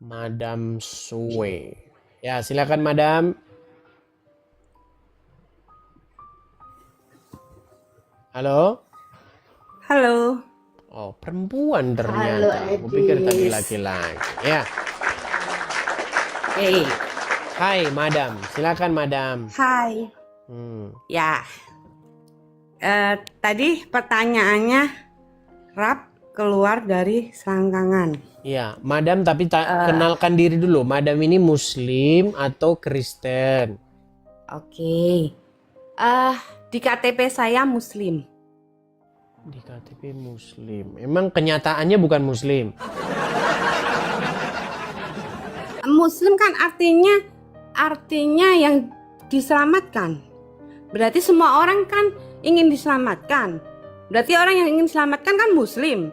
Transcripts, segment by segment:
Madam Sue. Ya, silakan Madam. Halo? Halo. Oh, perempuan Halo ternyata. Aku pikir tadi Edis. laki-laki. Ya. Hey. Hai Madam, silakan Madam. Hai. Hmm. Ya. Tadi pertanyaannya rap keluar dari selangkangan. Ya, Madam tapi kenalkan diri dulu. Madam ini Muslim atau Kristen? Oke. Di KTP saya Muslim. Di KTP Muslim. Emang kenyataannya bukan Muslim? Muslim kan artinya yang diselamatkan. Berarti semua orang kan ingin diselamatkan. Berarti orang yang ingin diselamatkan kan Muslim.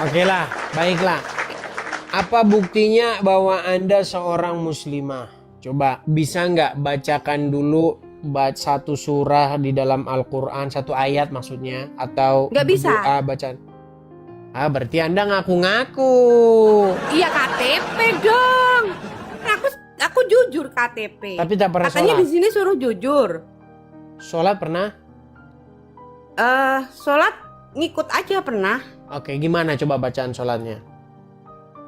Oke lah, baiklah. Apa buktinya bahwa Anda seorang muslimah? Coba bisa nggak bacakan dulu satu surah di dalam Al-Quran, satu ayat maksudnya, atau Nggak bisa. doa bacaan? Ah, berarti Anda ngaku-ngaku. Iya KTP dong. Aku jujur KTP. Tapi tak pernah Katanya sholat. di sini suruh jujur. Sholat pernah? Sholat ngikut aja pernah. Oke, gimana coba bacaan sholatnya?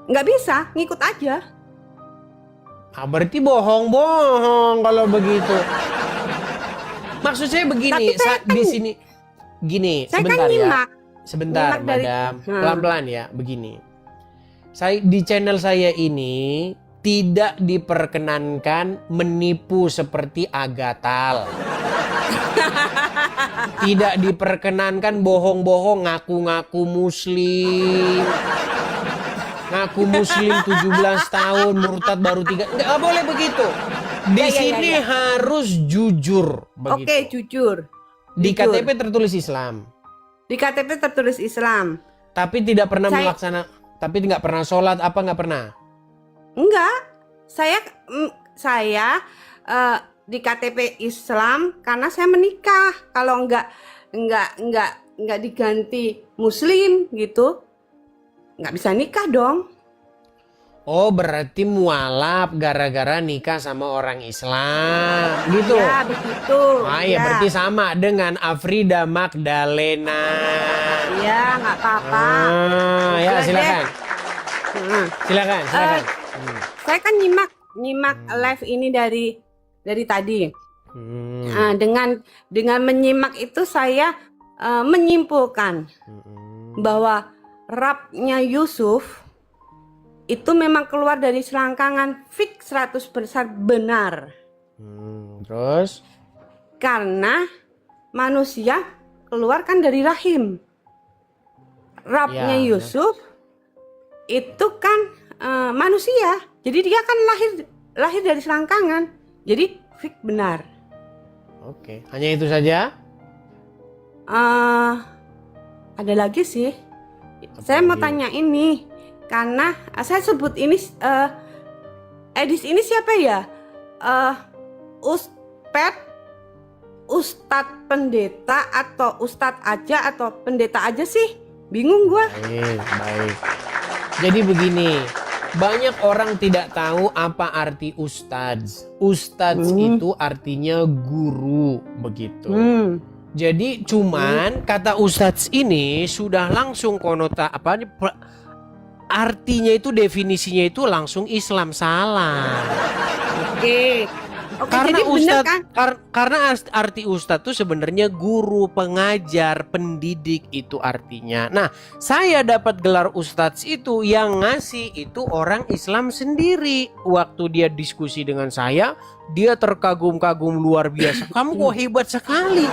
Nggak bisa, ngikut aja. Ah, berarti bohong-bohong kalau begitu. Maksud saya begini, Tapi saya di sini gini, Saya sebentar kan ya. nyimak. Sebentar, Nyimak dari- Madam. Pelan-pelan ya, begini. Saya di channel saya ini tidak diperkenankan menipu seperti Agatal. Tidak diperkenankan bohong-bohong ngaku-ngaku muslim. Ngaku muslim 17 tahun, murtad baru 3. Nggak boleh begitu. Di Ya, ya, sini ya. harus jujur begitu. Oke, jujur. Di Jujur. KTP tertulis Islam. Di KTP tertulis Islam. Tapi tidak pernah Saya- tapi nggak pernah sholat, apa nggak pernah? Enggak. Saya di KTP Islam karena saya menikah. Kalau enggak diganti Muslim gitu, nggak bisa nikah dong. Oh, berarti mualaf gara-gara nikah sama orang Islam, gitu. Ya begitu. Ah, ya berarti sama dengan Afrida Magdalena. Ya nggak apa-apa. Ya Udah silakan. deh. Nah, Silakan. saya kan nyimak live ini dari tadi. Hmm. Nah, dengan menyimak itu saya menyimpulkan bahwa rapnya Yusuf itu memang keluar dari selangkangan, fix 100% benar. Terus? Karena manusia keluar kan dari rahim. Rapnya Ya, Yusuf itu kan manusia. Jadi dia kan lahir dari selangkangan. Jadi fix benar. Oke, hanya itu saja? Ada lagi sih. Saya mau tanya ini karena saya sebut ini Edis ini siapa ya? Ustadz pendeta atau Ustadz aja atau pendeta aja sih? Bingung gua. Baik. Jadi begini, banyak orang tidak tahu apa arti ustadz. Ustadz itu artinya guru, begitu. Jadi cuman kata ustadz ini sudah langsung artinya itu definisinya itu langsung Islam, salah. Oke. Karena jadi bener ustadz kan? karena arti ustadz itu sebenarnya guru, pengajar, pendidik itu artinya. Nah, saya dapat gelar ustadz itu yang ngasih itu orang Islam sendiri. Waktu dia diskusi dengan saya, dia terkagum-kagum luar biasa. Kamu kok hebat sekali.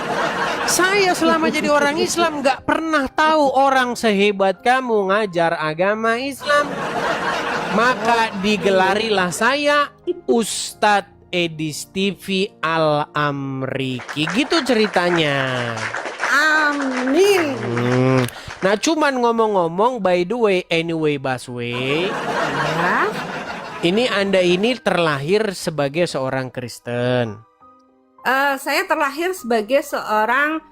Saya selama jadi orang Islam gak pernah tahu orang sehebat kamu ngajar agama Islam. Maka digelarilah saya Ustadz Edis TV Al-Amriki, gitu ceritanya. Amin. Nah, cuman ngomong-ngomong, by the way, anyway, Baswe, Ya. ini Anda ini terlahir sebagai seorang Kristen. Saya terlahir sebagai seorang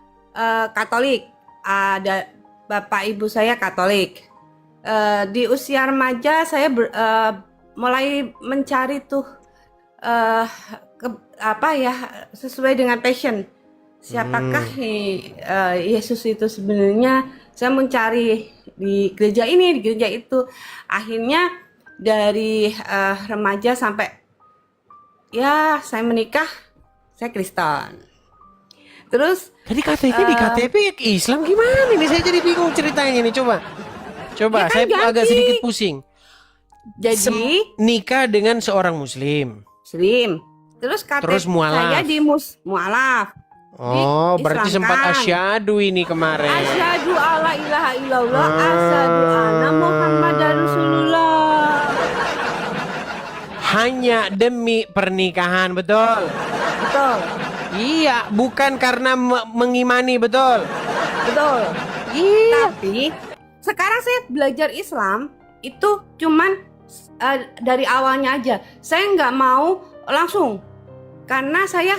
Katolik. bapak ibu saya Katolik. Di usia remaja saya mulai mencari tuh sesuai dengan passion. Siapakah Yesus itu sebenarnya? Saya mencari di gereja ini, di gereja itu. Akhirnya dari remaja sampai ya saya menikah, saya Kristen. Terus Jadi KTP di KTP Islam gimana nih? Saya jadi bingung ceritanya nih. Coba Ya kan saya agak ganti. sedikit pusing. Jadi Nikah dengan seorang Muslim. Muslim. Terus Terus mualaf. saya di mualaf. Oh, berarti sempat Diislamkan. asyhadu ini kemarin. Asyhadu alla ilaha illallah, asyhadu anna Muhammadar Rasulullah. Hanya demi pernikahan, betul? Betul. Iya, bukan karena mengimani, betul? Betul. Iya. Tapi sekarang saya belajar Islam itu cuman dari awalnya aja. Saya nggak mau langsung karena saya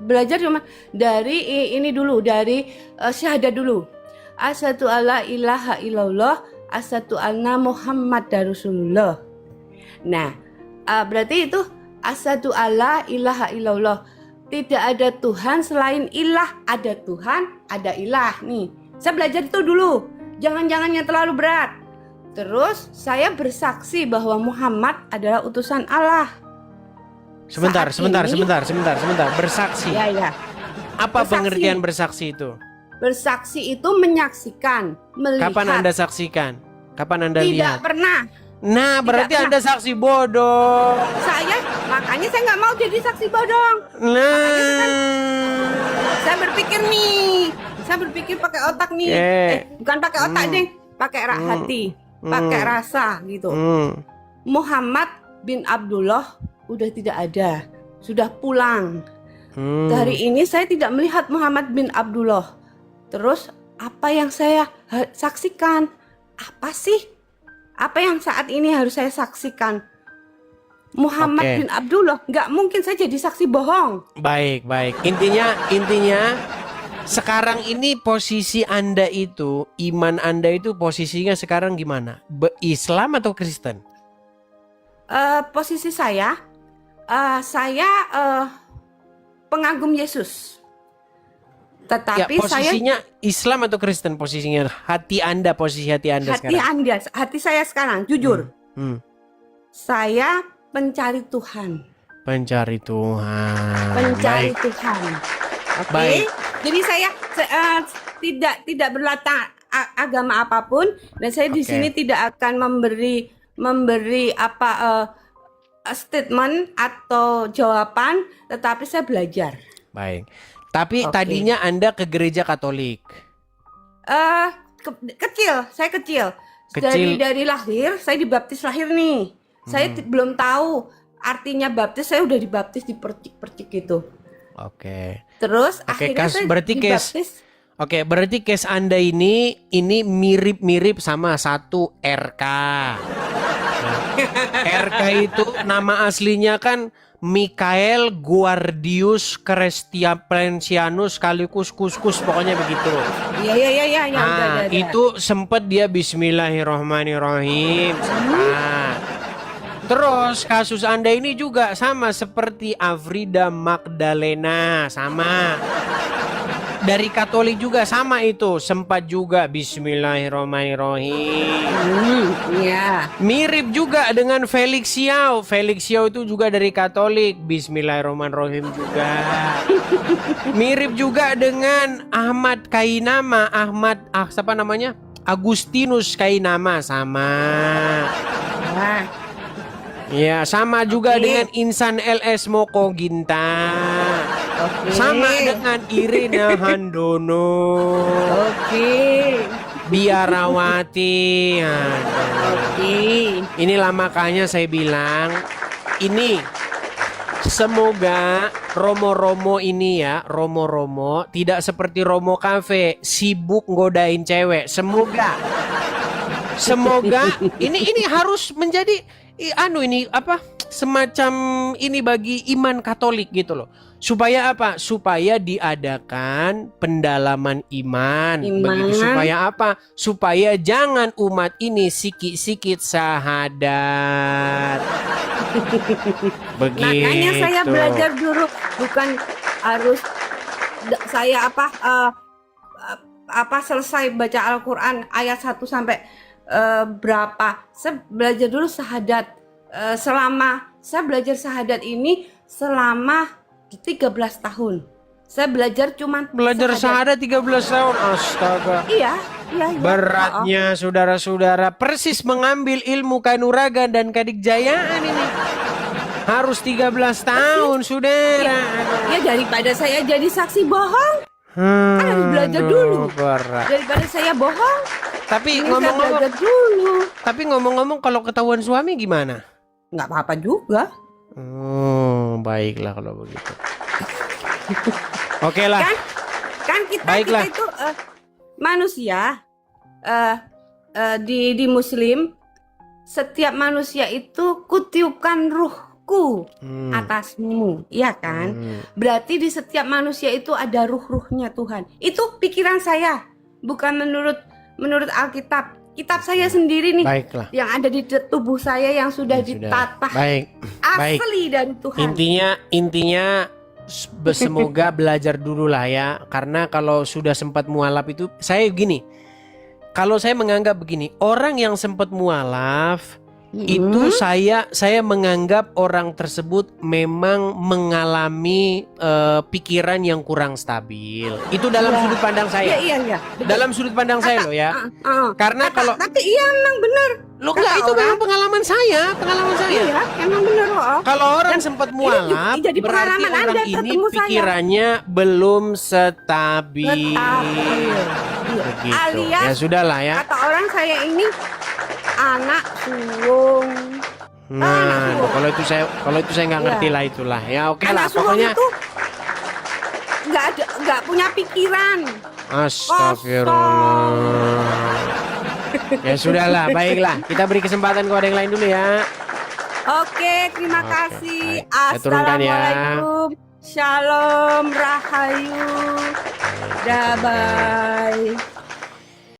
belajar cuma dari ini dulu, dari syahadat dulu. Asyhadu alla ilaha illallah, asyhadu anna Muhammadar Rasulullah. Nah, berarti itu asyhadu alla ilaha illallah. Tidak ada Tuhan selain ilah. Ada Tuhan, ada ilah. Nih, saya belajar itu dulu. Jangan-jangan yang terlalu berat. Terus saya bersaksi bahwa Muhammad adalah utusan Allah. Sebentar. Bersaksi. Ya. Apa Bersaksi. pengertian bersaksi itu? Bersaksi itu menyaksikan, melihat. Kapan Anda saksikan? Kapan Anda Tidak lihat? pernah. Nah, berarti pernah. Anda saksi bodoh. Makanya saya nggak mau jadi saksi bodong. Nah, Saya berpikir nih. Saya berpikir pakai otak nih. Bukan pakai otak deh, pakai hati, pakai rasa gitu. Muhammad bin Abdullah udah tidak ada, sudah pulang. Hari ini saya tidak melihat Muhammad bin Abdullah. Terus apa yang saya saksikan? Apa sih? Apa yang saat ini harus saya saksikan? Muhammad Oke. bin Abdullah. Nggak mungkin saya jadi saksi bohong. Baik. Intinya sekarang ini posisi Anda itu, iman Anda itu posisinya sekarang gimana? Islam atau Kristen? Posisi saya pengagum Yesus. Ya, Tetapi saya posisinya Islam atau Kristen posisinya? Posisi hati Anda sekarang. hati saya sekarang jujur. Saya pencari Tuhan. Pencari Tuhan. Pencari Baik. Tuhan. Oke. Baik. Jadi saya tidak berlatar agama apapun dan saya di Oke. sini tidak akan memberi statement atau jawaban, tetapi saya belajar. Baik. Tapi Oke. tadinya Anda ke gereja Katolik. Saya kecil. Dari lahir, saya dibaptis lahir nih. Saya belum tahu artinya baptis, saya udah dibaptis dipercik-percik gitu. Oke. Terus Oke, akhirnya saya dibaptis. Oke, berarti case Anda ini mirip-mirip sama satu RK. Nah, RK itu nama aslinya kan Michael Guardius Chrestiapensianus Calicus Cuscus, pokoknya begitu. Iya. Nah, itu sempat dia Bismillahirrahmanirrahim. Terus kasus Anda ini juga sama seperti Afrida Magdalena, sama. Dari Katolik juga sama itu, sempat juga Bismillahirrahmanirrahim. Iya. Mirip juga dengan Felix Xiao. Felix Xiao itu juga dari Katolik, Bismillahirrahmanirrahim juga. Mirip juga dengan Ahmad Kainama, siapa namanya? Agustinus Kainama, sama. Nah, Ya, sama juga Oke. dengan Insan LS Moko Ginta. oke. Sama dengan Irina Handono. Oke. Biarawati. Aduh. Oke. Inilah makanya saya bilang ini semoga Romo-Romo ini ya, Romo-Romo tidak seperti Romo Cafe sibuk ngodain cewek. Semoga ini harus menjadi semacam ini bagi iman Katolik gitu loh. Supaya apa? Supaya diadakan pendalaman iman. Begitu, supaya apa? Supaya jangan umat ini sikit-sikit syahadat. Begitu. Makanya saya belajar dulu, bukan harus saya selesai baca Al-Quran ayat 1 sampai berapa. Saya belajar dulu syahadat. Saya belajar syahadat ini selama 13 tahun. Saya belajar belajar syahadat 13 tahun. Astaga. Iya. Beratnya saudara-saudara, persis mengambil ilmu kanuragan dan kadikjayaan ini. Harus 13 tahun, saudara. Ya daripada saya jadi saksi bohong. Kan harus belajar dulu. Berat. Daripada saya bohong. Tapi ngomong-ngomong, kalau ketahuan suami gimana? Nggak apa-apa juga. Baiklah kalau begitu. Oke lah. Kan kita itu manusia di Muslim, setiap manusia itu kutiupkan ruhku atasmu, iya kan? Berarti di setiap manusia itu ada ruh-ruhnya Tuhan. Itu pikiran saya, bukan menurut Alkitab. Kitab saya sendiri nih. Baiklah. Yang ada di tubuh saya yang sudah ditata. Asli dari Tuhan. Intinya semoga belajar dulu lah ya. Karena kalau sudah sempat mualaf itu, saya gini. Kalau saya menganggap begini, orang yang sempat mualaf itu saya menganggap orang tersebut memang mengalami pikiran yang kurang stabil. Itu dalam sudut pandang saya. Iya. Dalam sudut pandang saya loh ya. Karena kalau tapi iya emang benar. Lo enggak, itu memang pengalaman saya. Iya, emang benar loh. Kalau orang sempat mualaf, jadi berarti orang ini pikirannya belum stabil. Begitu. Alias, ya sudahlah ya. Kata orang saya ini anak sulung. Nah, kalau itu saya nggak ngerti lah itulah. Ya oke lah, pokoknya itu nggak punya pikiran. Astagfirullah. Ya sudahlah, baiklah. Kita beri kesempatan kepada yang lain dulu ya. Oke, terima kasih. Baik. Saya turunkan ya. Assalamualaikum. Shalom, rahayu. Bye.